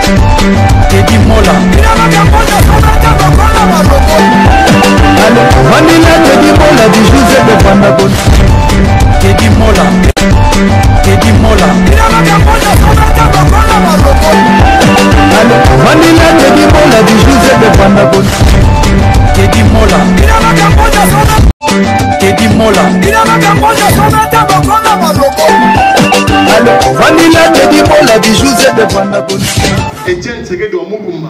Teddy Mola Vanilla Teddy Mola du José de Vandabon Teddy Mola Teddy Mola Vanilla Teddy Mola du José de Vandabon Teddy Mola Teddy Mola Vanilla Teddy Mola du José de Vandabon Etienne Tshisekedi Moukoumba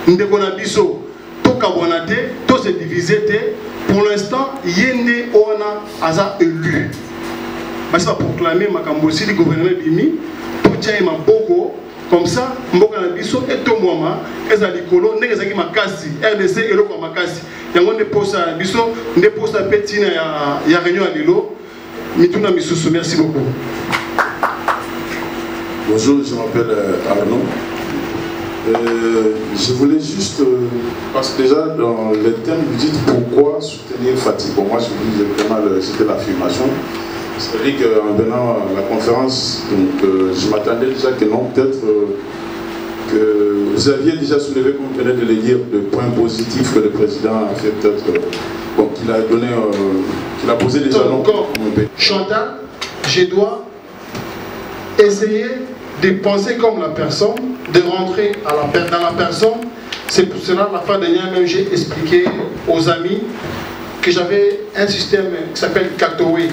ndeko na biso tokabwana te to se diviser te pour l'instant yende ona aza élu basi va proclamer makambo si le gouvernement bimi to tchaye maboko comme ça mboka na biso etomwama eza likolo ndenge ezaki makasi RDC eloko makasi yango nde posa biso nde posa petina ya réunion à lilo mituna misusu. Merci beaucoup. Bonjour, je m'appelle Arnaud. Je voulais juste, parce que déjà dans le thème, vous dites pourquoi soutenir Fati. Pour moi, je vous dis vraiment c'était l'affirmation. C'est-à-dire qu'en venant à la conférence, donc, je m'attendais déjà que non, peut-être que vous aviez déjà soulevé, comme vous venez de le dire, le point positif que le président a fait, peut-être bon, qu'il a donné, qu'il a posé déjà non. Chantal, je dois essayer de penser comme la personne, de rentrer dans la personne. C'est pour cela, la fin dernière, même j'ai expliqué aux amis que j'avais un système qui s'appelle Katoé.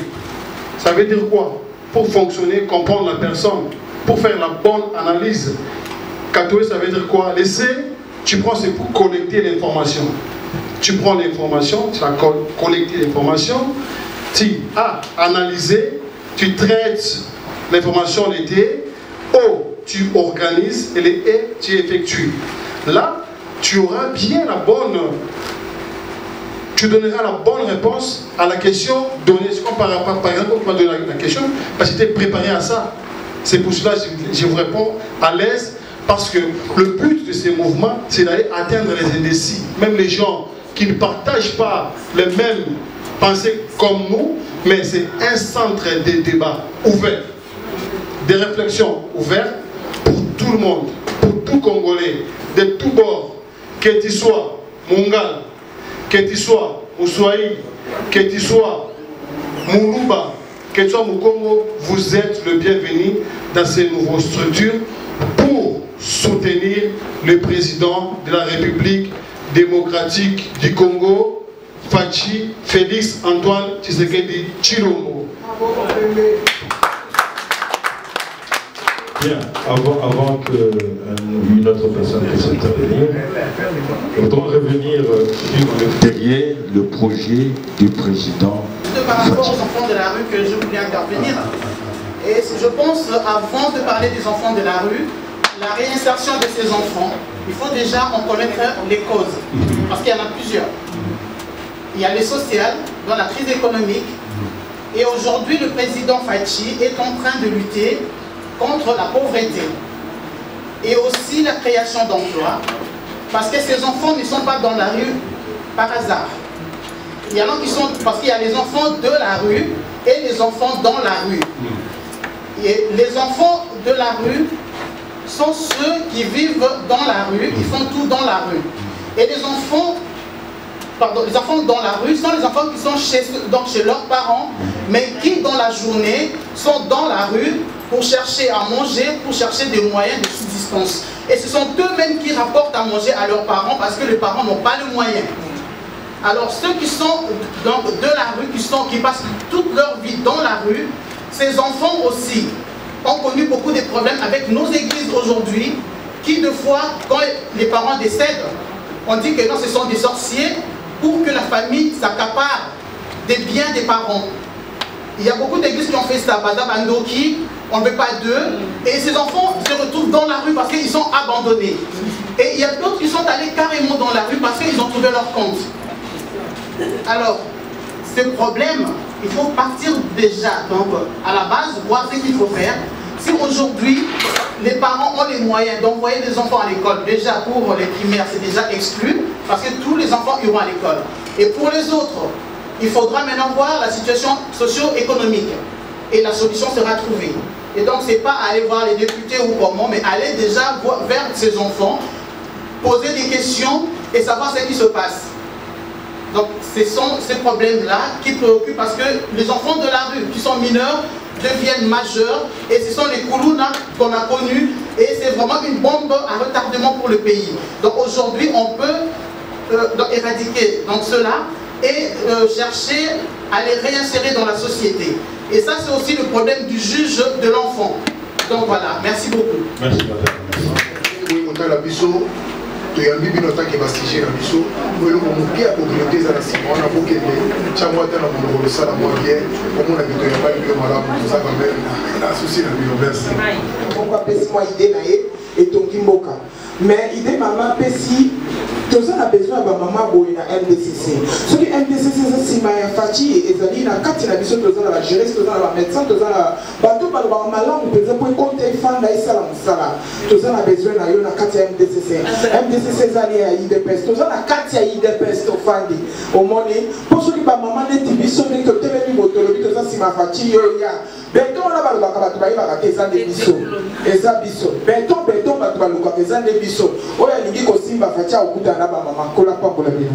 Ça veut dire quoi? Pour fonctionner, comprendre la personne, pour faire la bonne analyse. Katoé, ça veut dire quoi? Laisser, tu prends, c'est pour collecter l'information. Tu prends l'information, tu vas collecter l'information, tu as analysé, tu traites l'information, l'été. O, tu organises et les E, tu effectues. Là, tu auras bien la bonne, tu donneras la bonne réponse à la question donnée. Par exemple, tu m'as donné la question parce que tu es préparé à ça. C'est pour cela que je vous réponds à l'aise parce que le but de ces mouvements, c'est d'aller atteindre les indécis. Même les gens qui ne partagent pas les mêmes pensées comme nous, mais c'est un centre de débat ouvert. Des réflexions ouvertes pour tout le monde, pour tout Congolais, de tous bords, que tu sois Mongal, que tu sois Moussoaï, que tu sois Moulouba, que tu sois Moukongo, vous êtes le bienvenu dans ces nouvelles structures pour soutenir le président de la République démocratique du Congo, Fachi Félix Antoine Tshisekedi Tshilombo. Bien, avant qu'une autre personne puisse intervenir, nous devons revenir sur derrière le projet du président. Par rapport aux enfants de la rue que je voulais intervenir, et je pense avant de parler des enfants de la rue, la réinsertion de ces enfants, il faut déjà en connaître les causes, parce qu'il y en a plusieurs. Il y a les sociales, dans la crise économique, et aujourd'hui le président Fachi est en train de lutter contre la pauvreté et aussi la création d'emplois, parce que ces enfants ne sont pas dans la rue par hasard. Il y en a qui sont, parce qu'il y a les enfants de la rue et les enfants dans la rue. Et les enfants de la rue sont ceux qui vivent dans la rue, ils font tout dans la rue. Et les enfants dans la rue sont les enfants qui sont chez leurs parents, mais qui dans la journée sont dans la rue pour chercher à manger, pour chercher des moyens de subsistance. Et ce sont eux-mêmes qui rapportent à manger à leurs parents parce que les parents n'ont pas le moyen. Alors ceux qui sont de la rue, qui passent toute leur vie dans la rue, ces enfants aussi ont connu beaucoup de problèmes avec nos églises aujourd'hui, qui de fois, quand les parents décèdent, on dit que non, ce sont des sorciers pour que la famille s'accapare des biens des parents. Il y a beaucoup d'églises qui ont fait ça, Bada Bandoki, on ne veut pas d'eux, et ces enfants se retrouvent dans la rue parce qu'ils sont abandonnés. Et il y a d'autres qui sont allés carrément dans la rue parce qu'ils ont trouvé leur compte. Alors, ce problème, il faut partir déjà, donc à la base, voir ce qu'il faut faire. Si aujourd'hui, les parents ont les moyens d'envoyer des enfants à l'école, déjà pour les primaires, c'est déjà exclu, parce que tous les enfants iront à l'école. Et pour les autres, il faudra maintenant voir la situation socio-économique. Et la solution sera trouvée. Et donc, c'est pas aller voir les députés ou comment, mais aller déjà vers ces enfants, poser des questions et savoir ce qui se passe. Donc, ce sont ces problèmes-là qui préoccupent parce que les enfants de la rue qui sont mineurs deviennent majeurs et ce sont les Koulouna qu'on a connus et c'est vraiment une bombe à retardement pour le pays. Donc, aujourd'hui, on peut éradiquer donc, cela et chercher à les réinsérer dans la société. Et ça, c'est aussi le problème du juge de l'enfant. Donc voilà, merci beaucoup. Merci, madame. to yambi bino taki bastige na biso oyo momuke ya communauté eza na nsima wana bokende ntango ata na monoko losala mwa bien omona bito ya bali bino malamu toza kameme na susi na bino merci moko apesi mwa ide na ye etongi mboka mais ide mama apesi toza na besoin ya bamama boye na MDCC soki MDCC eza nsima ya faci ezali na kati na biso toza na bagerese toza na bamédecin toza na bato balobaka malamu mpenza mpo ekota efanda esala mosala toza na besoin na yo na kati ya MDCC ezali ya IDPS toza na kati ya IDPS tofandi omoni mpo soki bamama neti biso ndenge totelemi botolobi toza nsima ya faci yo ya beton wana balobaka bato bayebaka te eza nde biso eza biso beton bato balobaka eza nde biso oyo alingi kosimba faci akuta na bamama kola pambola bino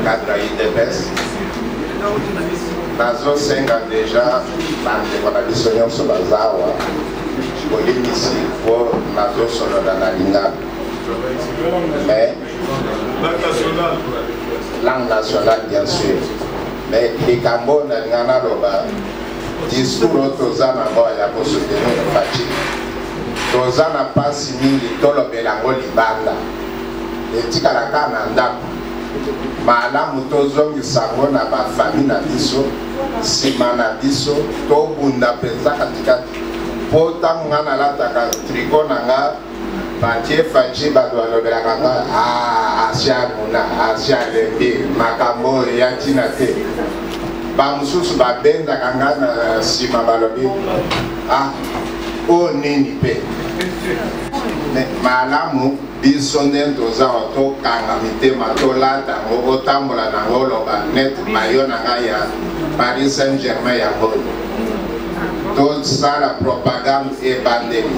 cadre IDPS nazosenga deja bandeko na biso nyonso baza awa bolimisi mpo nazosolola na lingala mais langue nationale bien sûr mais likambo nalinga naloba discours oyo toza nango ya kosoutenir faci toza na mpasi mingi tolobela yango libanda etikala kaka na ndako malamu tozongisa yango na bafami na biso nsima na biso tobunda mpenza katikati mpo ntango nga nalataka triko na nga batie faci bato balobelaka nga asia muna asia lembi makambo ya ntina te bamosusu babendaka nga na nsima balobi oyo nini mpe malamu biso nde tozawa tokanga mitema tolata yango otambola nango oloba net mayo na ngai ya Paris Saint-Germain yango tosala propagande ebandeli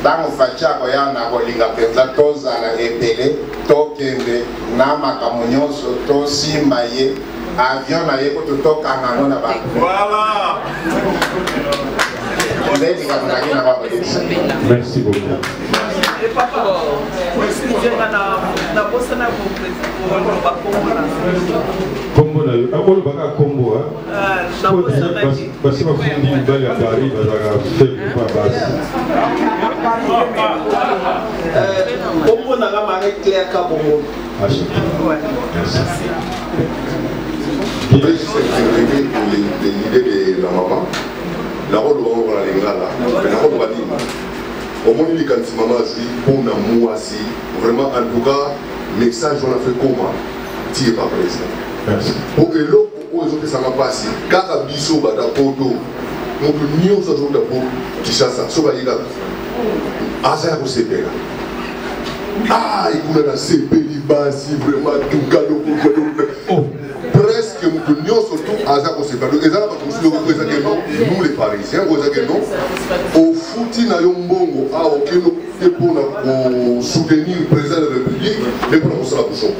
ntango faci akoya na kolinga mpenza tozala ebele tokende na makambo nyonso tosimba ye avion na ye kutu tokanga yango na bato merci beaucoup. Kombo na yo akolo baka kombo basi bafundi mibali ya Paris bazaka faible pa basi kombo na nga Marie Claire Kabongo. Je voudrais juste exprimer l'idée de la maman. La rôle de la lingala, la rôle de la au moins il y a des mamans pour nous aussi vraiment en tout cas message on a fait comment tu es pas présent pour que l'autre aux autres ça m'a passé car à biso bada poto donc nous ça joue d'abord tu sais ça so va y aller asa ko sepela il coule la CP libasi vraiment tout cadeau pour presque nous surtout asa ko sepela donc ezala ba ko représenter nous les parisiens représenter au fouti na yombongo a aucun pour soutenir le président de la République mais pour la bouchon.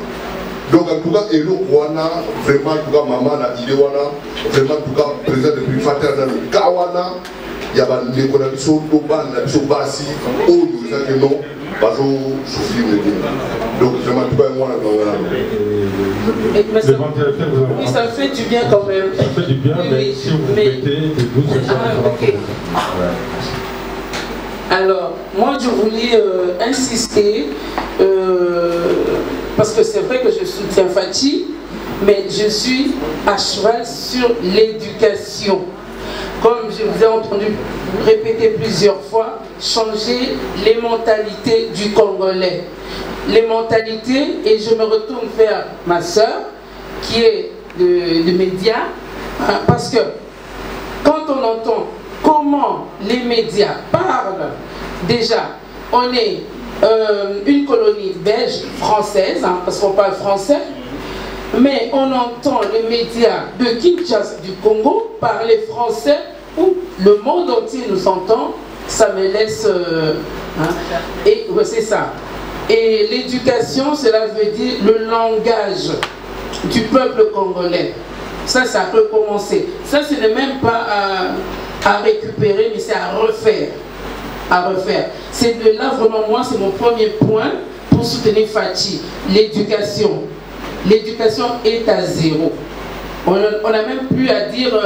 Donc en tout cas Elo wana vraiment en tout cas maman na idée wana vraiment en tout cas président de la République Fatel na kawana ya ba ndeko na biso to ban na biso basi oyo ezake non bazo souffrir le bien. Donc vraiment en tout cas moi oui, ça fait du bien quand même. Ça fait du bien, mais si vous mettez de 12 okay. Alors, moi je voulais insister, parce que c'est vrai que je soutiens Faci, mais je suis à cheval sur l'éducation. Comme je vous ai entendu répéter plusieurs fois, changer les mentalités du Congolais. Les mentalités, et je me retourne vers ma soeur, qui est de médias, parce que quand on entend comment les médias parlent, déjà, on est une colonie belge, française, parce qu'on parle français, mais on entend les médias de Kinshasa du Congo parler français où le monde entier nous entend, ça me laisse... et ouais, c'est ça. Et l'éducation, cela veut dire le langage du peuple congolais. Ça peut commencer. Ça, ce n'est même pas à récupérer, mais c'est à refaire. À refaire. C'est de là, vraiment, moi, c'est mon premier point pour soutenir Fachi. L'éducation. L'éducation est à zéro. On n'a même plus à dire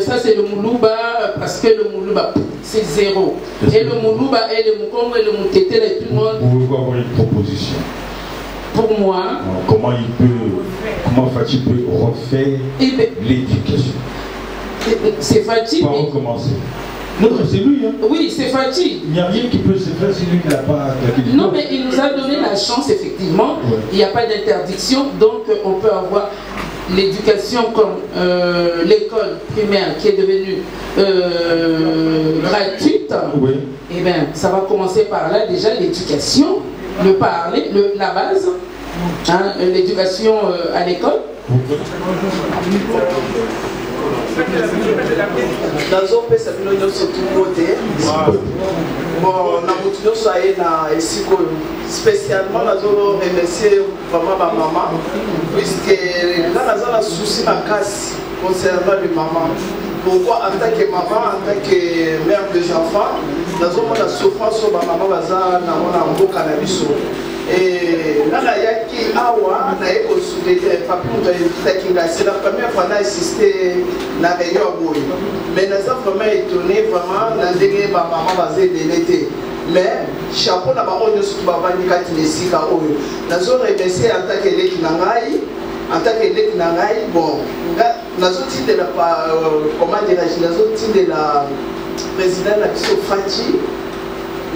ça c'est le Moulouba parce que le Moulouba c'est zéro. Et le Moulouba et le Moukongo et le Moutete et tout le monde. Pouvez-vous avoir une proposition? Pour moi. Comment Fachi peut refaire l'éducation? C'est Fachi. Par recommencer. Non, c'est lui. Hein. Oui, c'est Fachi. Il n'y a rien qui peut se faire si lui n'a pas... Non, mais il nous a donné la chance, effectivement. Ouais. Il n'y a pas d'interdiction, donc on peut avoir l'éducation comme l'école primaire qui est devenue gratuite. Oui. Eh bien, ça va commencer par là, déjà, l'éducation, le parler, la base, hein, l'éducation à l'école. nazopesa bino nyonso tungo te bon na motu nyonso aye na esika oyo spécialement nazo remercier vraiment bamama puisque nga naza na souci makasi concernant le maman. Pourquoi en tant que maman, en tant que mère des enfants, nazomona souffrance oyo bamama baza nango na mboka na biso. Et là, il y a awa na eko soutenir papi muto invité nga c'est la première fois na assisté na réunion boy. Mais nous sommes vraiment étonné vraiment na ndenge ba maman bazé délété. Mais chapeau na ba onyo surtout ba bani kati lesika oyo. Nazo remercier en tant que leki na ngai, en tant que leki na ngai bon, nazo tinde la comment dirais-je, nazo tinde la président na biso Fachi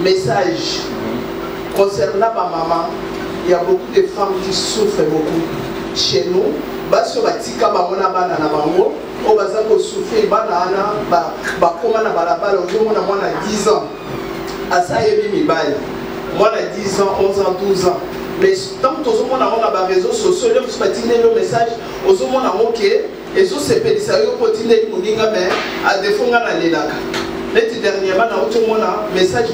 message. Concernant ma maman, il y a beaucoup de femmes qui souffrent beaucoup. Chez nous, parce que batika bamona bana na bango, o bazako souffrir bana ana ba koma na balabala ozo na mwana 10 ans. Asa yebi mibali. Mwana 10 ans, 11 ans, 12 ans. Mais tant que ozo mona on a réseaux sociaux, le patiner le message, ozo mona moké, ezo sepelisa yo potiner muninga mais à défaut na lelaka. L'année dernièrement, on a un message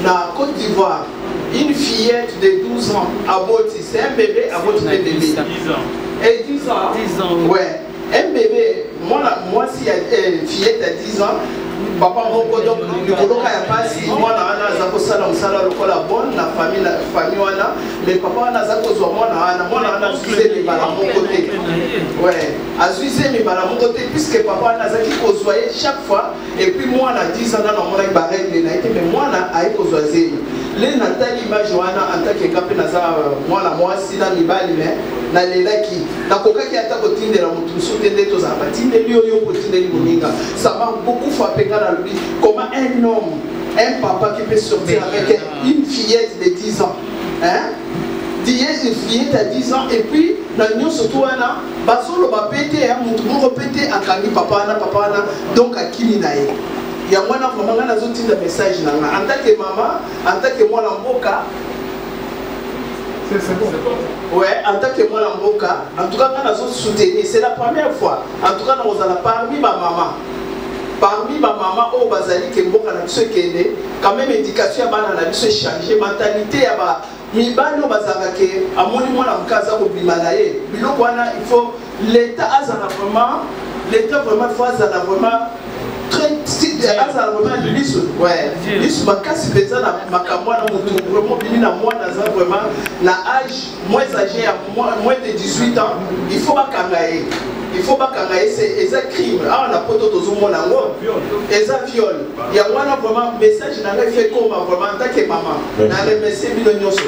na Côte d'Ivoire. Une fillette de 12 ans abortée, c'est un bébé aborté de bébé. 10 ans. Et 10 ans. 10 ans. Ouais. Un bébé, moi si une fillette à 10 ans, papa moko donc likoloka ya pasi mwana wana aza kosala mosala lokola bonne na famille wana mais papa wana aza kozwa mwana wana azuize mibala moko te ouais azuize mibala moko te puisque papa wana azaki kozwa ye chaque fois et puis mwana 10 ans na namonaki baregle na ye te mais mwana aye kozwa zemi le natali image wana en tant que ngape naza mwana mwasi na mibali mais nalelaki nakokaki ata kotindela motu mosusu te nde tozala batindeli oyo kotindeli moninga ça m'a beaucoup frappé quand on lui comment un homme, un papa qui peut sortir avec une fillette de 10 ans hein? Une fillette à 10 ans et puis nous surtout un basolo va péter hein mon répéter à Kami papa na donc à Kimi nae il y a moi vraiment na zoti de message na en tant que maman en tant que moi na mboka c'est bon. Ouais, en tant que moi na mboka en tout cas na zo soutenir c'est la première fois en tout cas nous allons parmi ma maman parmi ma maman au bazali ke mboka na biso kende quand même éducation ya bana na biso changer mentalité ya ba mibali o bazaka ke amoni mwana mkaza ko bimana ye biloko wana il faut l'état azana vraiment faut azana vraiment très azana vraiment liso ouais liso makasi peza na makambo na mutu vraiment bini na mwana za vraiment na âge moins âgé à moins de 18 ans il faut bakanga ye il faut pas c'est un crime. Ah, on a pas d'autres hommes c'est un viol. Il y a vraiment message dans le fait comme vraiment en tant que maman. Dans le message merci.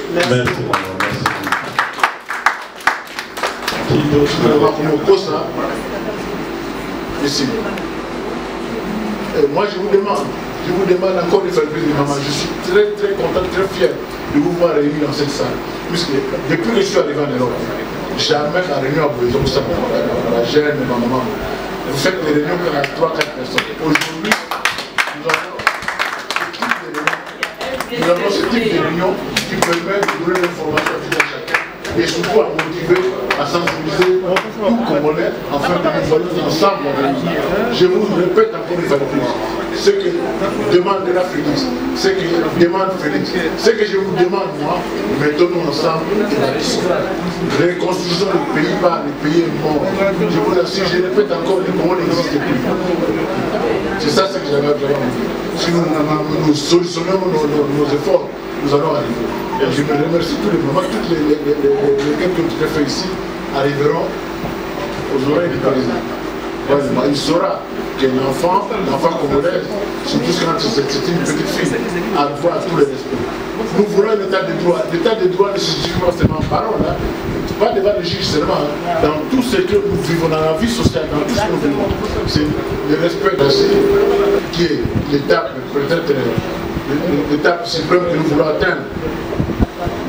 Merci. Moi je vous demande encore de faire plus de maman. Je suis très très content, très fier de vous voir réunis dans cette salle. Puisque depuis que je suis arrivé en Europe, jamais la réunion a besoin de ça pour la gêne de ma maman. Vous faites des réunions qui ont 3-4 personnes. Aujourd'hui, nous avons ce type de réunion qui permet de donner l'information à tout à chacun. et surtout à motiver, à sensibiliser tout Congolais afin que nous voyons ensemble. Je vous répète encore une fois de plus, ce que demande la Félix, ce que demande Félix, ce que je vous demande moi, mettons-nous ensemble et la reconstruction du pays par le pays est mort. Je vous assure, je répète encore, le Congo n'existe plus. C'est ça ce que j'avais à dire. Si nous solutionnons nos efforts, nous allons arriver. Et je me remercie tous les moments, toutes les quelques que tu as fait ici arriveront aux oreilles du président. Ouais, il saura que l'enfant congolais, surtout quand c'est une petite fille, a droit à tous les respects. Nous voulons un état de droit. L'état de droit ne se situe pas seulement en parole, hein. Pas devant le juge seulement, hein. Dans tout ce que nous vivons, dans la vie sociale, dans tout ce que nous vivons. C'est le respect d'assez qui est l'étape, peut-être l'étape suprême que nous voulons atteindre.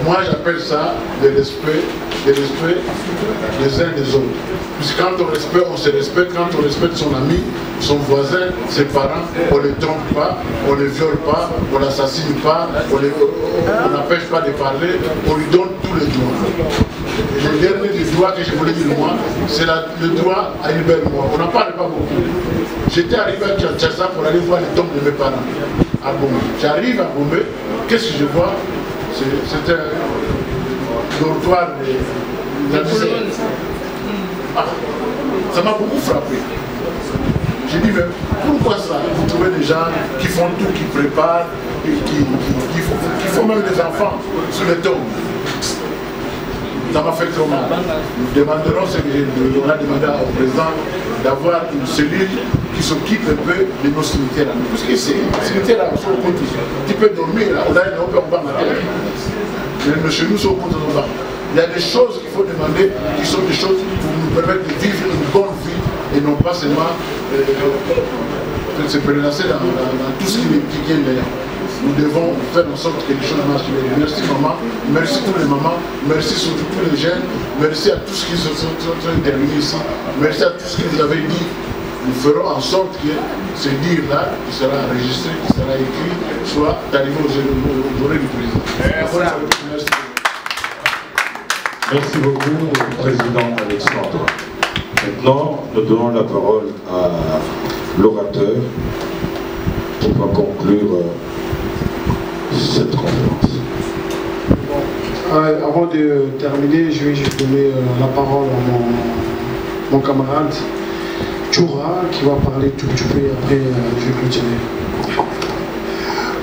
Moi j'appelle ça le respect des uns des autres. Puisque quand on se respecte, quand on respecte son ami, son voisin, ses parents, on ne les trompe pas, on ne les viole pas, on ne l'assassine pas, on n'empêche pas de parler, on lui donne tous les droits. Et le dernier des droits que je voulais dire moi, c'est le droit à une belle mort. On n'en parle pas beaucoup. J'étais arrivé à Kinshasa pour aller voir les tombes de mes parents à Gombe. J'arrive à Gombe, qu'est-ce que je vois? C'est un dortoir de la misère. Ah, ça m'a beaucoup frappé. J'ai dit, mais pourquoi ça? Vous trouvez des gens qui font tout, qui préparent, et qui font même des enfants sur les tombes. Ça m'a fait trop mal. Nous demanderons ce qu'on a demandé au président d'avoir une cellule qui s'occupe un peu de nos cimetières. Parce que ces cimetières-là, tu peux dormir là, on va mater. Mais chez nous, c'est au compte de nos. Il y a des choses qu'il faut demander qui sont des choses pour nous permettre de vivre une bonne vie et non pas seulement se prélasser dans tout ce qui est d'ailleurs. Nous devons faire en sorte que les choses marchent bien. Merci maman, merci tous les mamans, merci surtout tous les jeunes, merci à tous qui sont intervenus ici, merci à tous ce que vous avez dit. Nous ferons en sorte que ce dire-là, qui sera enregistré, qui sera écrit, soit arrivé aux oreilles du président. Merci. Merci beaucoup, Président Alexandre. Maintenant, nous donnons la parole à l'orateur pour conclure cette conférence. Avant de terminer, je vais juste donner la parole à mon camarade Tchoura qui va parler tout petit peu et après je vais clôturer.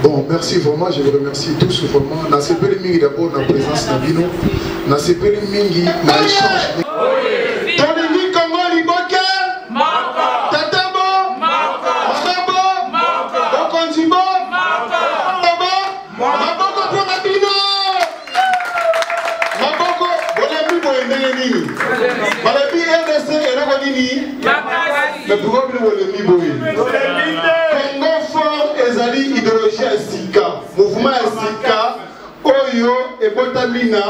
Bon, merci vraiment, je vous remercie tous vraiment. Dans ce pays mingi d'abord, dans la présence de Bino, dans ce pays mingi, dans l'échange. Tonini Congo Liboke, Tatabo, Masabo, Okonjibo, Maboko pour Bino. Maboko, Bonami Boyeneni. Malabi RDC et Rogonini. Mais pourquoi vous voulez m'y Congo fort ezali idéologie ya sika mouvement ya sika oyo ebotamina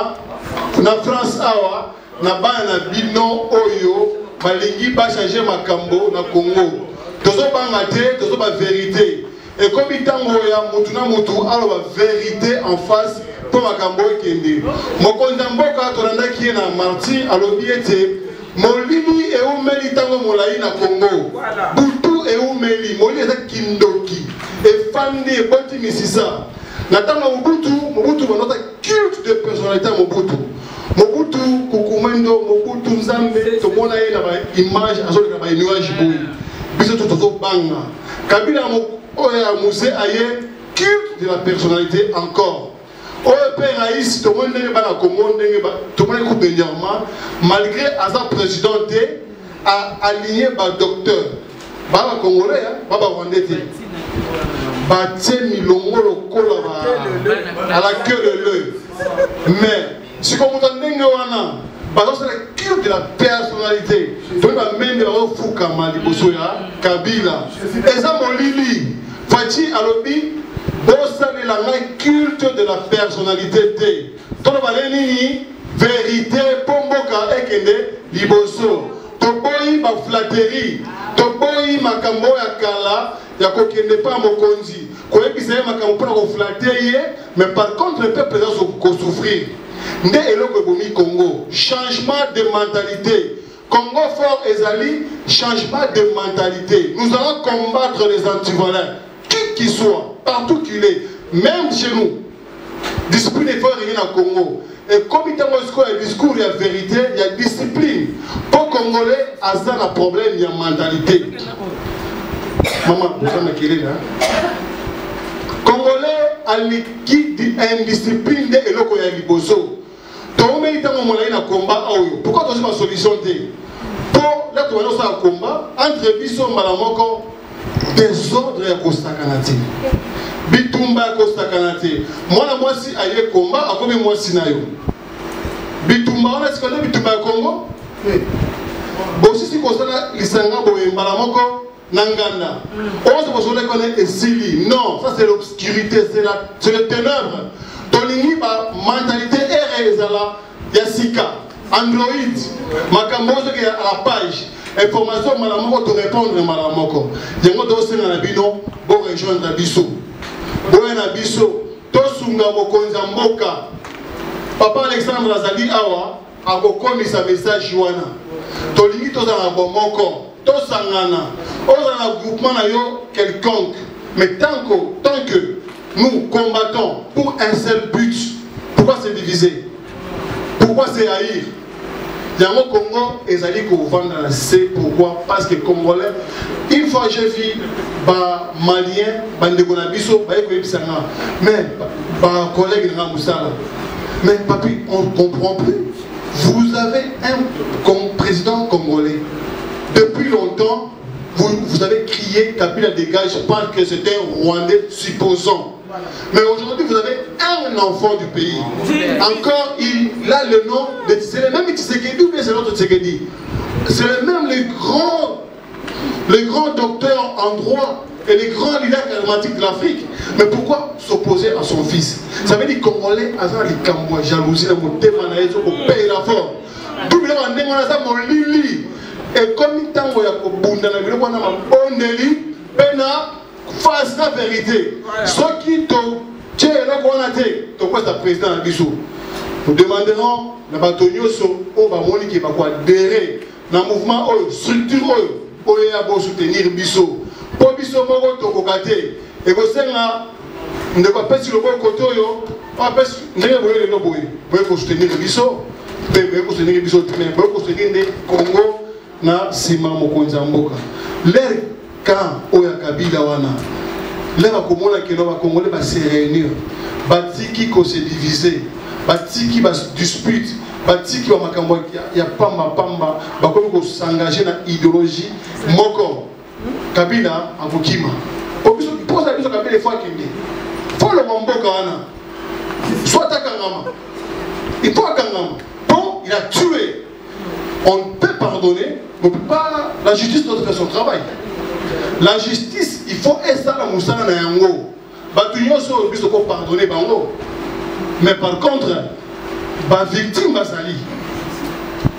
na France awa na bana na bino oyo balingi bachange makambo na Congo tozobanga te tozoba vérité ekomi ntango ya mutu na mutu aloba vérité en face mpo makambo ekende mokonzi ya mboka tolandaki ye na marti alobi ete molili eumeli ntango molai na Congo butu eumeli molili eza kindoki efandi eboti misisa na ntango Mobutu banota culte de personnalité ya Mobutu kukumendo Mobutu nzambe tomona ye na baimage azoleka banuage boye biso tozobanga Kabila oyo ya musée aye culte de la personnalité encore oyo mpe raïs tomoni ndenge bana Congo ndenge tomoni coupe dernièrement malgré aza président te aligné badocteur baba congolais baba rwandais te batie milongo lokola à la queue de l'œil mais si comme moto ndenge wana bazosala culte de la personnalité tomoni bamende bazofukama liboso ya Kabila eza molili Fachi alobi bosalela ngai culte de la personnalité te tolobale nini vérité mpo mboka ekende liboso toboyi baflatterie toboyi makambo ya kala ya kokende pa mokonzi koyebisa ye makambo mpona koflatte ye mais par contre le peuple eza kosouffrir nde eloko ebomi Congo. Changement de mentalité. Congo fort ezali, changement de mentalité. Nous allons combattre les antivaleurs, qui qu'il soit, partout qu'il est, même chez nous. Discipline est fort rien à Congo. Et comme il y a un discours, il y a vérité, il y a discipline. Pour Congolais, à ça, le problème, il y a mentalité. Maman, vous savez qui est là? Congolais, à l'équipe d'indiscipline de l'Eloko ya Liboso. Tout le monde est en combat. Pourquoi tu as une solution? Pour là, tu as un combat entre Bisso et Malamoko, désordre et Kostakanati. Bitumba Kostakanati. Moi, si il y a un combat, à combien moi si nayo? Bitumba, on a ce qu'on a Bitumba Congo? Oui. Bon, si c'est comme ça, l'Isanga, Malamoko, Nanganda. On se pose qu'on est Sili. Non, ça c'est l'obscurité, c'est le ténèbre. Tolini, mentalité est là. Yassika, Android, Makambozo qui est à la page. Information, Malamoko, te répondre Malamoko. Yango dosi na bino, bon rejoindre Nabiso. Bon Nabiso, Tosunga Mokonza Mboka. Papa Alexandre Azali Awa, a kokomi sa message Joana. Tolini tozana bomoko. Tosangana, on a un groupement quelconque, mais tant que nous combattons pour un seul but, pourquoi se diviser? Pourquoi se haïr? Yango Congo, ils allaient qu'on vende la C. Pourquoi? Parce que Congolais, une fois j'ai vu Malien, Bandegonabiso, mais collègue de Ramoussala. Mais papi, on ne comprend plus. Vous avez un président congolais. Depuis longtemps, vous avez crié Kabila dégage parce que c'était un Rwandais supposant. Mais aujourd'hui, vous avez un enfant du pays. Encore, il a le nom de... C'est le même Tshisekedi ou bien c'est l'autre Tshisekedi? C'est le même les grands docteurs en droit et les grands leaders charismatiques de l'Afrique. Mais pourquoi s'opposer à son fils? Ça veut dire que les Congolais, les Cambouis, jalousie, les Témanaïs, au pays la forme. Double en démonasant mon lili. Et comme il temps où il y a un bunda, il y a un bon délit, face la vérité. Ceux qui t'ont tué, le président Abissou. Nous demanderons la bataille au Bamoni qui va adhérer dans le mouvement, structure, pour soutenir Bissou. Pour Bissou, on va et vous savez, on ne va pas sur le bon côté, on va soutenir Bissou. Pour soutenir Bissou, pour soutenir le Congo. Na sima mokonza mboka l'air quand oya Kabila wana l'air akomona que nos Congolais va se réunir batiki ko se diviser batiki va dispute batiki wa makambo ya pamba bakomi ko s'engager na idéologie moko Kabila akokima pour ça biso Kabila fois kende faut le mboka wana soit akangama il faut akangama bon il a tué. On peut pardonner, mais pas la justice doit faire son travail. La justice, il faut essayer la moussana na yango. Batunyo so biso ko pardonner bango. Mais par contre, ba victime basali.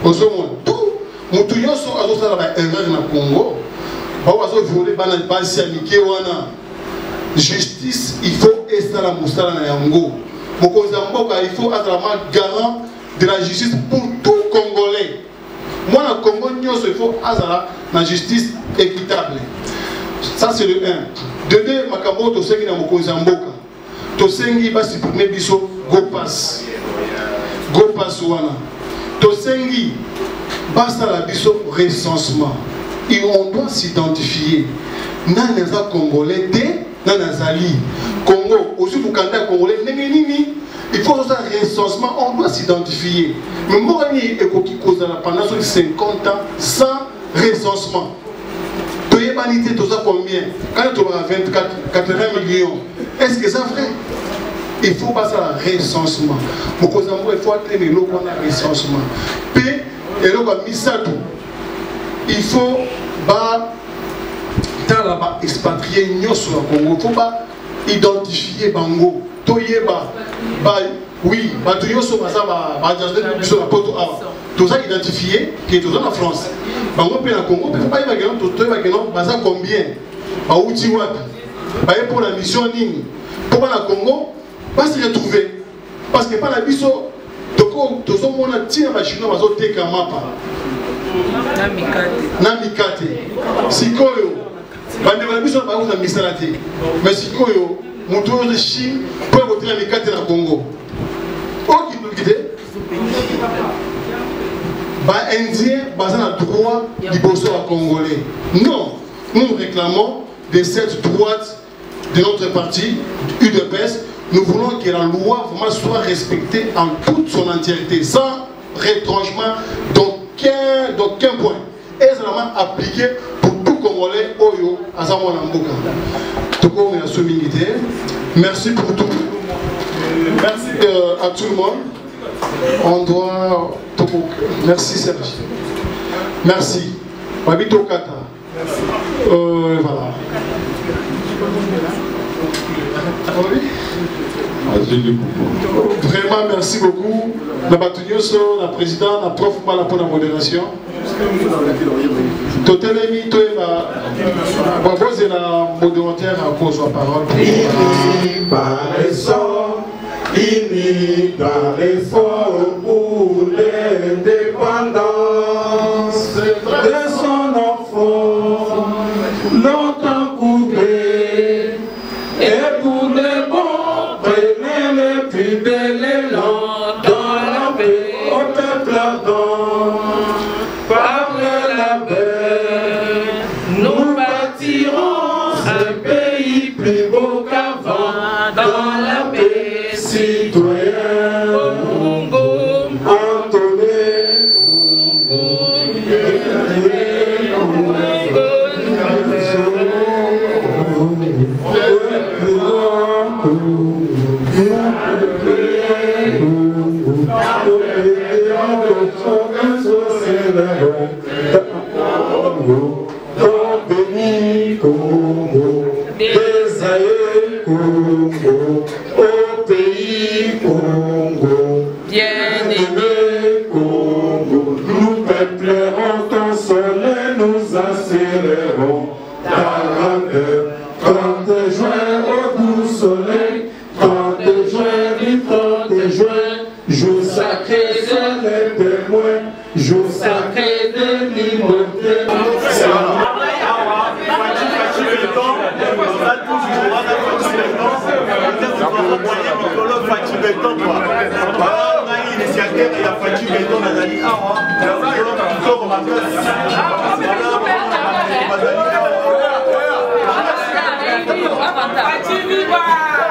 Ozomon tout mutunyo so azosala ba erreur na Congo. Ba wazo violer bana basi amike wana. Justice, il faut essayer la moussana na yango. Mokonza mboka, il faut être garant de la justice pour tout Congolais. Moi, dans le Congo, il faut avoir la justice équitable. Ça, c'est le 1. De 2, Makambo, tu sais qu'il y a un Mboka. Tu sais qu'il va supprimer Bisso, go pass. Go pass, wana. Tu sais qu'il va la Bisso recensement. Et on doit s'identifier. Nan les Congolais, nan Azali. Congo, aussi pour candidat Congolais, il faut faire un recensement, on doit s'identifier. Mais moi, je suis pendant 50 ans sans recensement. Tu as vanité, tu as combien? Quand tu as 24, 80 millions, est-ce que c'est vrai? Il faut passer à recensement. Il faut atteindre le recensement. Puis, il faut expatrier sur le Congo. Il faut identifier Bango. Oui, tout ça identifié qui est toujours en France. Bango pe na Congo, peut pas y combien? Pour la mission nini? Pour la Congo, pas se retrouver. Parce que pas la biso, tu Donc, tout le monde a tiré ma chinois, ma zote kamapa. Namikate. Sikoyo. Bande la mission ba uza misalati. Mais sikoyo, moto de Chine pour voter la mikate na Congo. Oki nous ba indien bazana droit du bosso à congolais. Non, nous réclamons de cette droite de notre parti UDPS. Nous voulons que la loi vraiment soit respectée en toute son entièreté, sans retranchement d'aucun point. Et seulement appliqué pour tout Congolais Oyo Azamo Nambuka. Toko Minasumingite. Merci pour tout. Merci à tout le monde. On doit. Merci Serge. Merci. Mabito Kata. Voilà. Oui. Vraiment merci beaucoup. La Batunyoso, la présidente, la prof Mala pour la modération. Totelemi, toi et la modérateur à cause de la parole. Unis dans l'effort pour l'indépendance de son enfant, longtemps coupé, et pour le bon, prenez le plus bel élan dans la paix au peuple ardent. Par le labeur, nous bâtirons un pays plus beau qu'avant dans la paix. Citoyen Congo, Antoné, Congo, des aïeux Congo, au pays Congo, bien-aimé Congo, nous peuplerons ton soleil, nous accélérons ta grandeur. 30 juin au doux soleil, 30 juin du 30 juin, jour sacré de les témoins, jour sacré de liberté.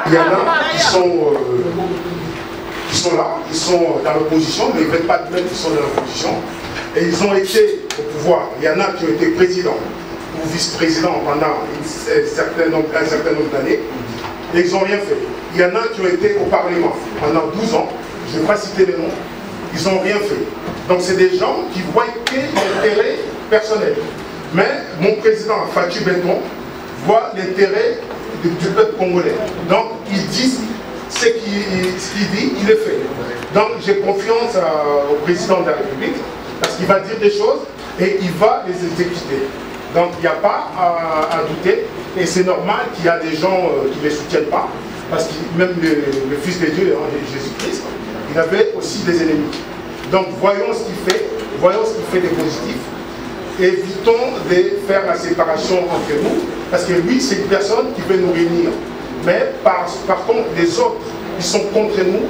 Il y en a qui sont là, qui sont dans l'opposition, mais ils ne veulent pas admettre qu'ils sont dans l'opposition. Et ils ont été au pouvoir. Il y en a qui ont été présidents ou vice-présidents pendant un certain nombre d'années. Et ils n'ont rien fait. Il y en a qui ont été au Parlement pendant 12 ans. Je ne vais pas citer les noms. Ils n'ont rien fait. Donc c'est des gens qui voient que l'intérêt personnel. Mais mon président Fatou Benton voit l'intérêt du peuple congolais. Donc ils disent ce qu'il dit, il le fait. Donc j'ai confiance au président de la République parce qu'il va dire des choses et il va les exécuter. Donc il n'y a pas à douter et c'est normal qu'il y a des gens qui ne les soutiennent pas parce que même le Fils de Dieu, Jésus-Christ, il avait aussi des ennemis. Donc voyons ce qu'il fait, voyons ce qu'il fait de positif. Évitons de faire la séparation entre nous parce que lui c'est une personne qui veut nous réunir. Mais par contre les autres qui sont contre nous,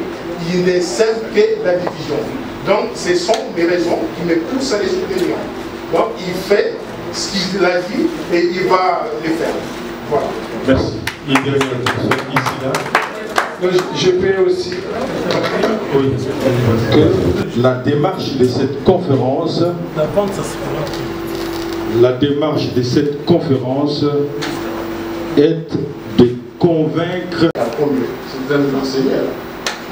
ils ne servent que la division. Donc ce sont des raisons qui me poussent à les soutenir. Donc il fait ce qu'il a dit et il va le faire. Voilà. Merci. Une dernière personne ici là. Je peux aussi. Oui. La démarche de cette conférence. La démarche de cette conférence est de convaincre. C'est un enseignant.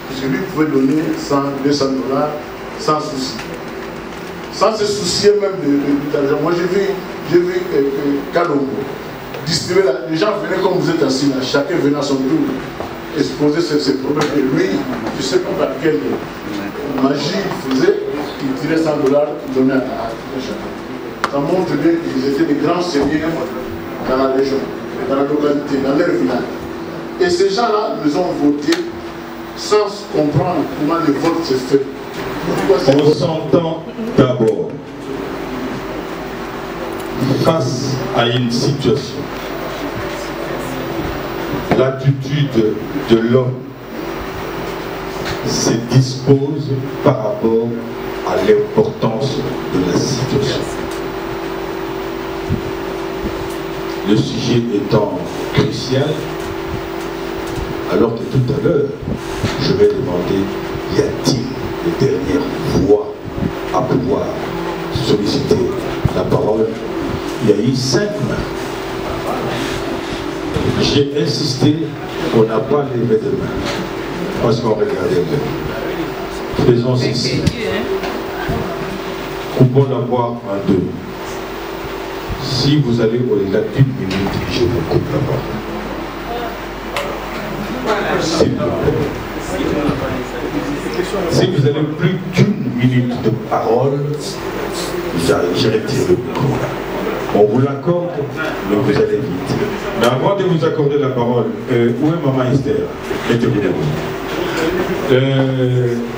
Parce que lui pouvait donner 100, 200 $ sans souci. Sans se soucier même de l'argent. Moi j'ai vu que Kalongo distribuer, les gens venaient comme vous êtes assis là, chacun venait à son tour exposer ses problèmes. Et lui, je ne sais pas par quelle magie il faisait, il tirait 100 $, il donnait à chacun. Ça montre bien qu'ils étaient des grands seigneurs dans la région, dans la localité, dans leur village. Et ces gens-là nous ont voté sans comprendre comment le vote se fait. On s'entend d'abord face à une situation. L'attitude de l'homme se dispose par rapport à l'importance de la situation. Le sujet étant crucial, alors que tout à l'heure, je vais demander, y a-t-il les dernières voix à pouvoir solliciter la parole? Il y a eu 5 mains. J'ai insisté, on n'a pas levé de main, parce qu'on regardait bien. Faisons ceci. Coupons la voix en 2. Si vous allez au-delà d'une minute, je vous coupe la parole. S'il vous plaît. Si vous avez plus d'une minute de parole, je retire le micro. On vous l'accorde, mais vous allez vite. Mais avant de vous accorder la parole, où est Maman Esther? Mettez-vous debout.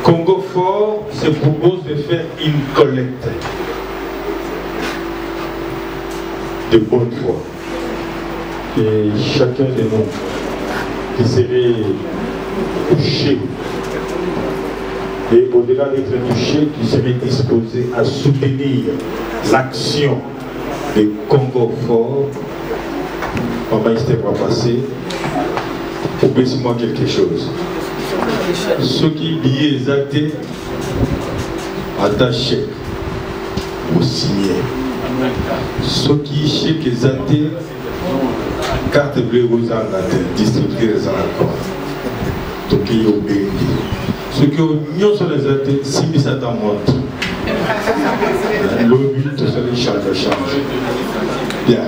Congo Fort se propose de faire une collecte de bonne foi. Et chacun de nous qui serait touché, et au-delà d'être touché, qui serait disposé à soutenir l'action de Congo Fort, Maman Esther va passer. Obéissez-moi quelque chose. Ceux qui liés athées, attachés au signer. Ceux qui chèques les athées, carte bleue aux athées, distribuer les encore. Ceux qui ont béni. Ceux qui ont sur les athées, si mis à ta montre. Le but, tout ça, les change. Bien.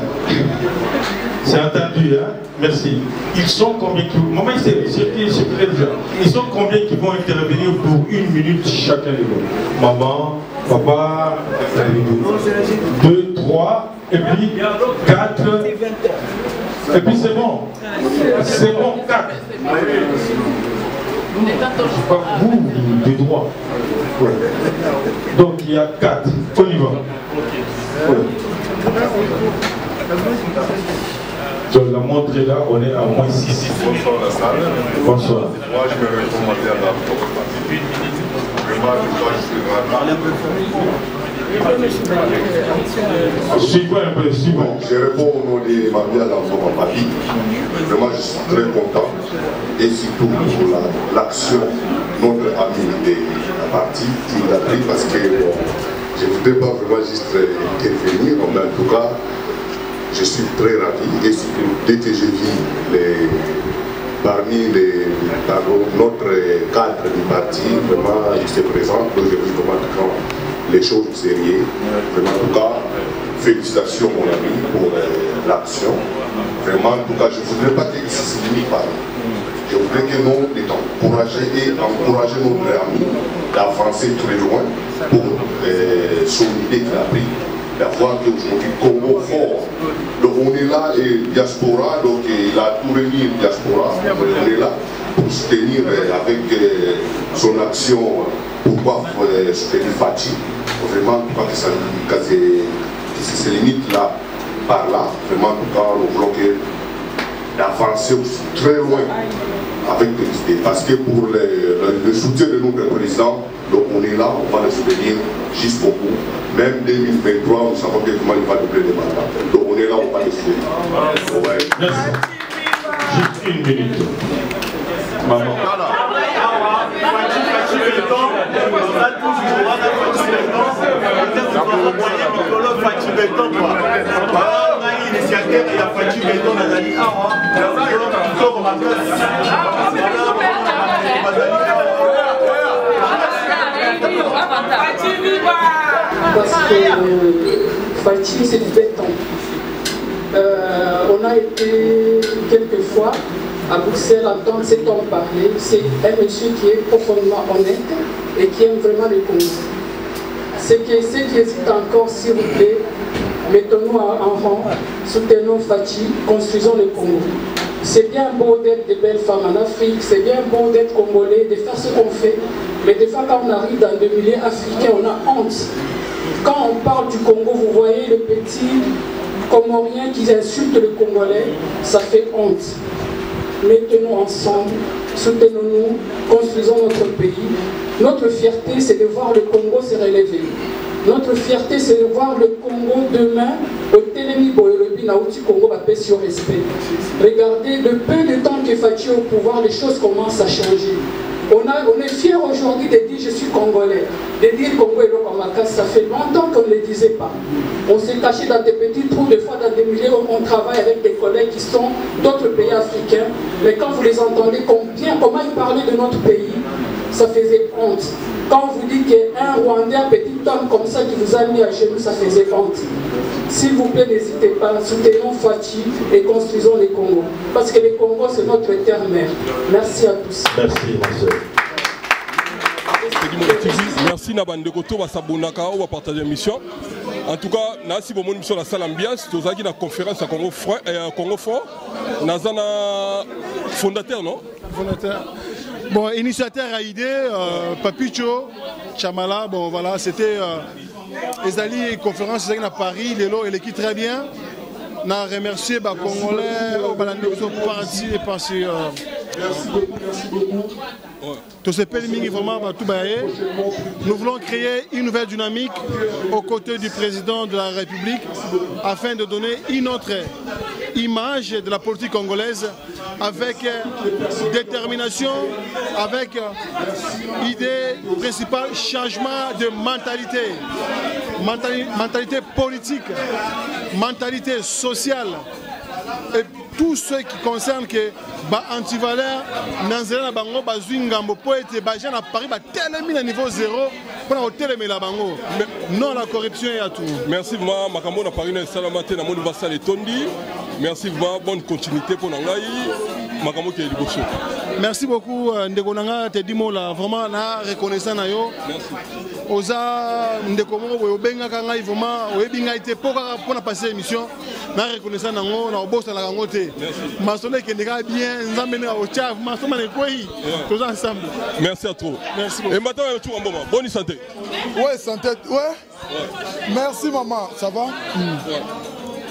C'est entendu, hein? Merci. Ils sont combien qui vont... Maman, ils sont combien qui vont intervenir pour 1 minute chacun de vous? Maman, papa, 2, 3, et puis 4. Et puis c'est bon. C'est bon, 4. Pas vous, de droit. Ouais. Donc il y a 4. On y va. Ouais. Donc la montre est là, on est à moins 6. Bonsoir la salle. Bonsoir. Moi je me recommande à la problématique. Vraiment, je dois suivez un peu, suivez. Je réponds au nom de Maria dans son papy. Vraiment, je suis très content. Et surtout pour l'action, notre ami de la partie qui l'a pris parce que je ne voudrais pas vraiment juste intervenir, mais en tout cas, je suis très ravi. Et surtout, dès que j'ai vu parmi notre cadre du parti, vraiment, il se présente. Donc, je vous demande quand les choses au sérieux. Vraiment, en tout cas, félicitations, mon ami, pour l'action. Vraiment, en tout cas, je ne voudrais pas que ça se limite par là. Je voudrais que nous encourager notre ami d'avancer très loin pour son idée qu'il a pris, d'avoir qu'aujourd'hui Congo Fort. Donc on est là, et diaspora, donc il a tout réuni diaspora, on est là pour soutenir avec son action, pourquoi soutenir Fati. Vraiment, en tout cas, que ça se limite là, par là, vraiment, en tout cas, nous voulons d'avancer aussi très loin avec des idées. Parce que pour le soutien de notre président, donc on est là, on va le soutenir jusqu'au bout. Même 2023, nous savons que vraiment il va doubler les mandats. Donc on est là, on va le soutenir. Ouais. Merci. Juste 1 minute. Maman. Parce que Fati, c'est du béton. On a été quelquefois à Bruxelles entendre cet homme parler. C'est un monsieur qui est profondément honnête et qui aime vraiment les Congo. Ceux qui hésitent encore, s'il vous plaît, mettons-nous en rang, soutenons Fati, construisons le Congo. C'est bien beau d'être des belles femmes en Afrique, c'est bien beau d'être congolais, de faire ce qu'on fait, mais des fois quand on arrive dans des milieux africains, on a honte. Quand on parle du Congo, vous voyez le petit Comorien qui insulte le Congolais, ça fait honte. Mettons-nous ensemble, soutenons-nous, construisons notre pays. Notre fierté, c'est de voir le Congo se relever. Notre fierté, c'est de voir le Congo demain, au Télémi Boyolobi, Naouti Congo va payer sur respect. Regardez, le peu de temps que Fachi au pouvoir, les choses commencent à changer. On est fiers aujourd'hui de dire je suis congolais, de dire Congo est le Kamaka, ça fait longtemps qu'on ne le disait pas. On s'est caché dans des petits trous, des fois dans des milieux où on travaille avec des collègues qui sont d'autres pays africains, mais quand vous les entendez, comment ils parlaient de notre pays, ça faisait honte. Quand on vous dit qu'un Rwandais, un petit homme comme ça qui vous a mis à genoux, ça faisait honte. S'il vous plaît, n'hésitez pas, soutenons Fachi et construisons les Congos. Parce que les Congos, c'est notre terre-mère. Merci à tous. Merci, ma soeur. Merci Nabandeko to basabonaka ou va partager l'émission. En tout cas, nasi bon mission la salle ambiance, tous à la conférence à Congo Front, Nazana fondateur non? Fondateur. Bon, initiateur à idée, Papicho, Chamala, bon voilà, c'était les alliés conférence à Paris, Lélo, et l'équipe très bien. On a remercié les Congolais, qui sont partis et passés. Merci beaucoup. Nous voulons créer une nouvelle dynamique aux côtés du président de la République afin de donner une autre image de la politique congolaise avec détermination, avec idée principale, changement de mentalité, mentalité politique, mentalité sociale. Et tout ce qui concerne que antivaleur nanzela bango bazwingambo poete baja na Paris ba telemi à niveau 0 pour hotelemela la bango non la corruption et à tout. Merci vraiment makambo na Paris na salamate na moni basala etondi. Merci vraiment, bonne continuité pour Nangaï. Makambo qui est liboso. Merci beaucoup ndeko nanga te dimo la vraiment na reconnaissant na yo. Merci. Oza ndeko mo boyo benga kanga vraiment oyebinga ite poka pour passer émission na reconnaissant nango na obosa la kango te. Masole ke ndeka bien nzambe na ocha masoma ne koi tous ensemble. Merci à toi. Merci beaucoup. Et maintenant tout en moment. Bonne santé. Ouais, santé. Ouais. Merci maman, ça va?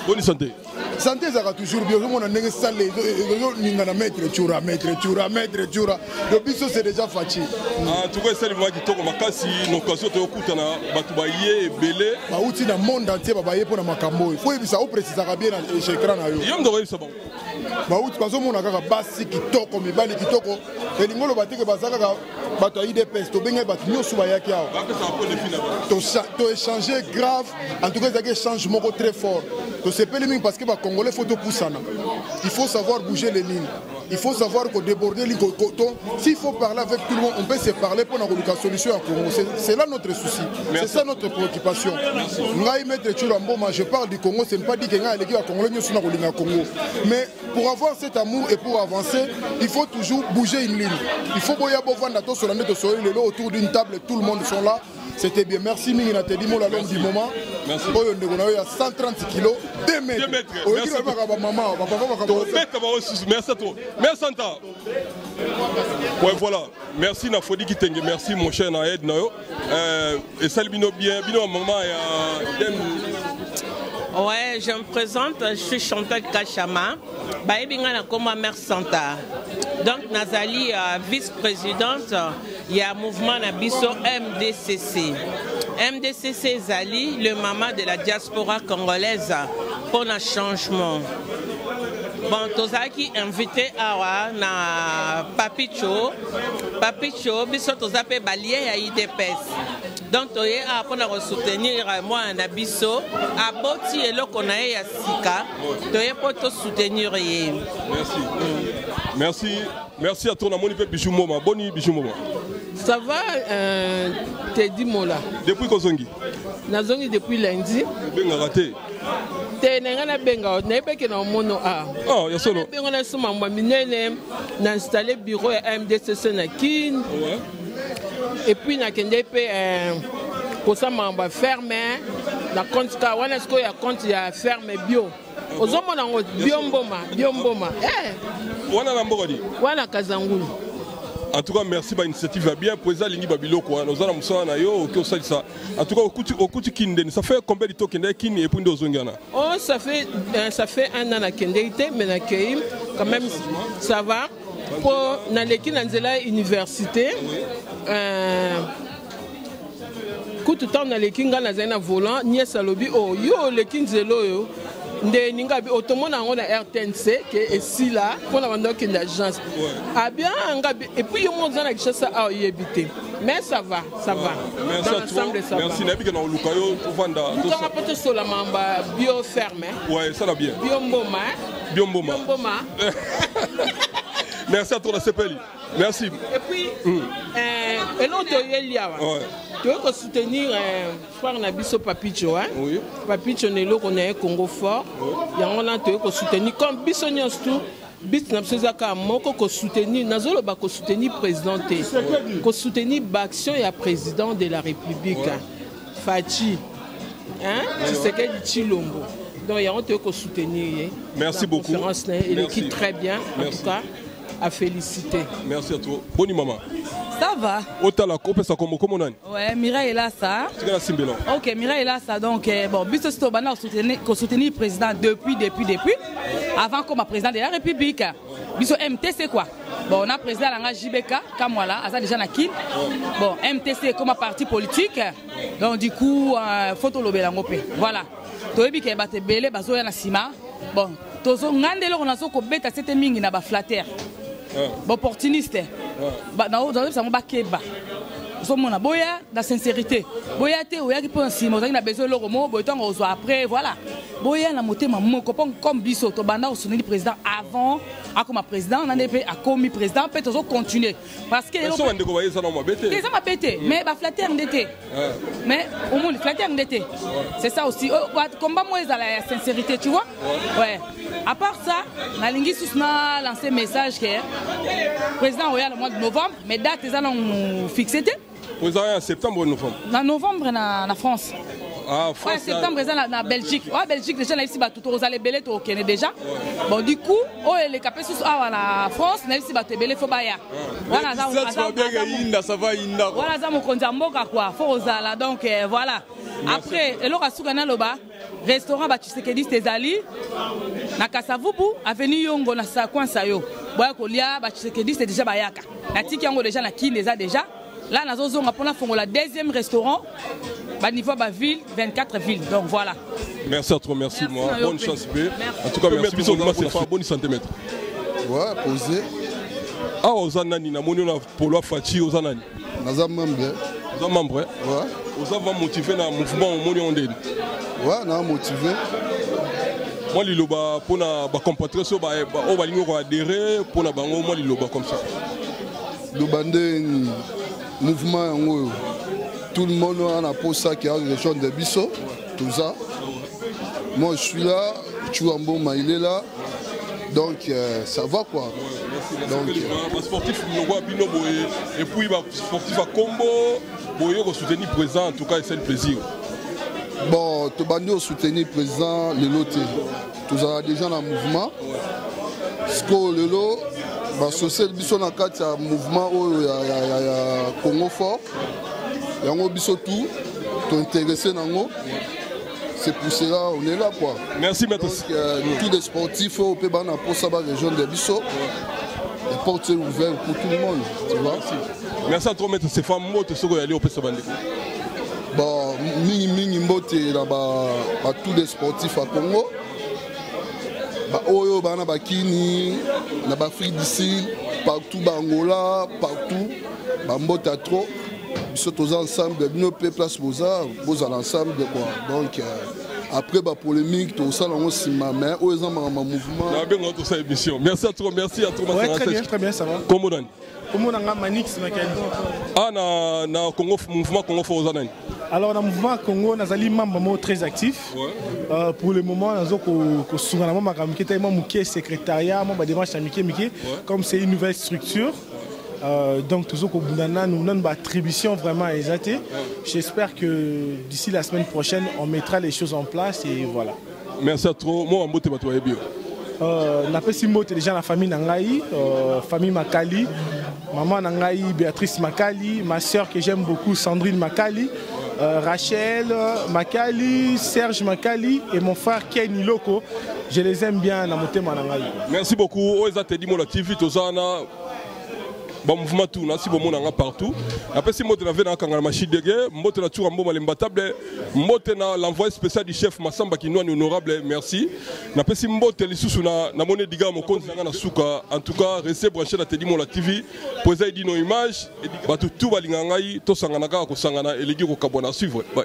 Bonne santé. Santé ça va toujours bien. On a n'engagé ça les maître chura. Le biso c'est déjà fatigué. En tout cas c'est le moment qui tourne makasi l'occasion de écouter na batubaye belé. Ba uti na monde entier babaye pour na makambo. Faut bisa o préciser bien na chez écran na yo. Yom doit ça bon. Ba uti parce que mon akaka basi kitoko mibali kitoko. Elingolo batike bazaka bato IDPS to benga bato nyosu bayaki awo. To échanger grave. En tout cas il y a un changement très fort. To c'est pas le parce que les Congolais faut tout pousser. Il faut savoir bouger les lignes. Il faut savoir que déborder les cotons. S'il faut parler avec tout le monde, on peut se parler pour avoir une solution à Congo. C'est là notre souci. C'est ça notre préoccupation. Je parle du Congo, ce n'est pas dit qu'il y a l'équipe à Congo. Mais pour avoir cet amour et pour avancer, il faut toujours bouger une ligne. Il faut autour d'une table, tout le monde sont là. C'était bien. Merci Mingina Tedimo, la langue du moment. Merci. Il y a 130 kilos, 2 mètres. Merci à toi. Merci Santa. Ouais, voilà. Merci Nafodi Kitenge. Merci mon cher Naed. Et salut Bino bien. Bino maman et ouais, je me présente, je suis Chantal Kachama. Baïbingana comme mère Santa. Donc Nazali, vice-présidente, il y a un mouvement Nabiso MDCC. MDCC Zali, le maman de la diaspora congolaise pour un changement. Bon, Tozaki invité à na Papicho, biso Tozape Balié à IDPS. Donc toye a pour soutenir moi en abisso, à Boti et là qu'on a à Sika, toye pour te soutenir. Merci. Merci à toi, Namoni Bijou Moma. Boni Bijou Moma. Ça va, Teddy Mola. Depuis Kozongi? Nazongi depuis lundi. Benga raté. Tenengana benga, n'ebeke na mono a. Ah, ya solo. Benga na suma minene, na installé bureau à MDCC na Kin. Ouais. Et puis na kende pe pour ça mamba fermé, na compte ka wana sko ya compte ya ferme bio. ozomona ngo biomboma biomboma wana na mbokadi wana Kazangulu. En tout cas, merci pour l'initiative. Va bien poser la ligne Babiloko. Nous allons nous na yo ok ça ça. En tout cas, au coup Kinde, ça fait combien de temps Kinde Kine et puis Ndozongana? Oh, ça fait 1 an à Kinde, mais na Keim quand même ça va. Pour na l'équipe Nanzela université. Coup tout temps na l'équipe ngana zena volant ni salobi oh yo l'équipe zelo yo. Nde ninga bi otomona ngo na RTNC que ici là pour la vendre une agence ah bien et puis yo mo zana kishasa a yebité mais ça va merci dans l'ensemble ça va merci nabi kana olukayo vanda to ça peut sur la mamba bio fermé ouais ça va bien biomboma merci à toi la CPL merci et puis et l'autre Eliawa tu veux soutenir frère Nabiso Papicho hein oui Papicho nelo qu'on est Congo fort yango na tu veux soutenir comme Bisonyos tout bit na psezaka moko ko soutenir nazolo ba ko soutenir président ko soutenir l'action ya président de la République Fachi hein c'est que du Chilombo donc yango tu veux soutenir merci beaucoup il écrit très bien en tout cas à féliciter. Merci à toi. Bonne maman. Ça va. Otala ko pesa comme nani? Ouais, Mireille est là ça. C'est la Simbela. OK, Mireille est là ça donc bon, biso sto bana soutenir le président depuis avant comme président de la République. Biso MTC quoi. Bon, on a président la JBK Kamwala, asa déjà na kin. Bon, MTC comme parti politique. Donc du coup photo lobela ngopé. Voilà. Toyebi ke bate belé bazo ya na sima. Bon, tozo ngandelo on azo ko beta c'était mingi na ba flatteur. Opportuniste. Na ozo ça mo ba keba. Zomona boya la sincérité. Boya te oya ki pour sima, ozo na besoin loro mo boyton ozo après voilà. Boya na motema moko comme biso to banda o soutenir président avant comme président on a a commis président peut toujours continuer parce que ça on voyez ça dans ma bête. Ça m'a pété mais ba flatteur ndete. Mais au moins flatteur ndete. C'est ça aussi combat moi la sincérité tu vois. Ouais. À part ça, na lingi susna lancé message que président oya le mois de novembre mais date ils allons fixer président en septembre ou novembre. En novembre na France. Ah, France. Ouais, septembre, na Belgique. Ouais, Belgique, déjà, là, ici, bah, tout aux allées belé, au Kenya déjà. Bon, du coup, oh, les capés sous la France, là, ici, bah, te belé, faut baya. Voilà, ça va, Inda. Voilà, ça, mon konzamboka, quoi. Faut aux allées, donc, voilà. Après, et là, Sougana, Loba, restaurant, bah, tu sais que dit, tes alliés, na Kasavubu, avenue Yongo, na Sakwan, Sayo. Boya, Kolia, bah, tu sais que dit, c'est déjà bayaka. La Tiki Yango, déjà, na qui les a déjà. Là, nous avons la deuxième restaurant, niveau de la ville, 24 villes. Donc voilà. Merci à toi, merci moi. Bonne chance. En tout cas, merci beaucoup. Bonne centimètre. Ouais, posé. Ah, Ozanani, na moni na polo Fachi, Ozanani. Naza membre. Naza membre. Ouais. Oza va motiver na mouvement moni ondé. Ouais, na motivé. Moi liloba pour na ba compatriotes so ba o ba lingo ko adhérer pour na bango moi liloba comme ça. Le bandé mouvement tout le monde a pour ça qui a les gens de Bisso, tout ça. Moi je suis là, Chouamboma il est là, donc ça va quoi. Donc sportif et puis sportif à Combo, boyo soutenir présent en tout cas c'est le plaisir. Bon, tu vas soutenir président le loté. Tout ça déjà dans le mouvement. Sco le lot. Social biso na kati ya mouvement ya Congo fort yango biso tout intéressé nango c'est pour cela on est là quoi. Merci maître. Tous les sportifs au peut bana pour ça région de biso les portes sont ouvertes pour tout le monde tu vois. Merci à toi maître c'est femme moto soko aller au pesa bandeko. Bon mingi mbote là ba tous les sportifs à Congo. Oyo bana bakini na Afrique du Sud partout Angola partout bambota trop biso toza ensemble nos place boza l'ensemble de quoi donc après polémique tout ça on sima mais aux mouvement na bengo tout ça émission merci à toi ouais, très bien ça va comment on comment on a Manix Makali ah na Congo mouvement Congo fort ozanani. Alors dans le mouvement Congo, nous sommes membre très actifs. Ouais. Pour le moment, nous sommes un secrétariat, comme c'est une nouvelle structure. Donc nous avons une attribution vraiment exatée. J'espère que d'ici la semaine prochaine, on mettra les choses en place et voilà. Merci à trop. Moi, je suis bien. Napesi mbote déjà la famille Nangaï, famille Makali, maman Nangaï, Béatrice Makali, ma soeur que j'aime beaucoup, Sandrine Makali, Rachel Makali, Serge Makali et mon frère Ken Iloko. Je les aime bien dans mon thème Nangaï. Merci beaucoup. Oza te dit mon activité Tozana. Bon mouvement tout, si bon monde partout. Après si moi te l'avais dans la machine de guerre, moi te la tour en bon malembatable, moi te na l'envoyé spécial du chef Massamba qui nous est honorable, merci. Après si moi te les sous na monnaie diga mon compte na souka. En tout cas, restez branché na te dit mon la TV. Poser dit nos images, et tout va lingangai, to sangana ka ko sangana et les gars ko kabona suivre. Bye.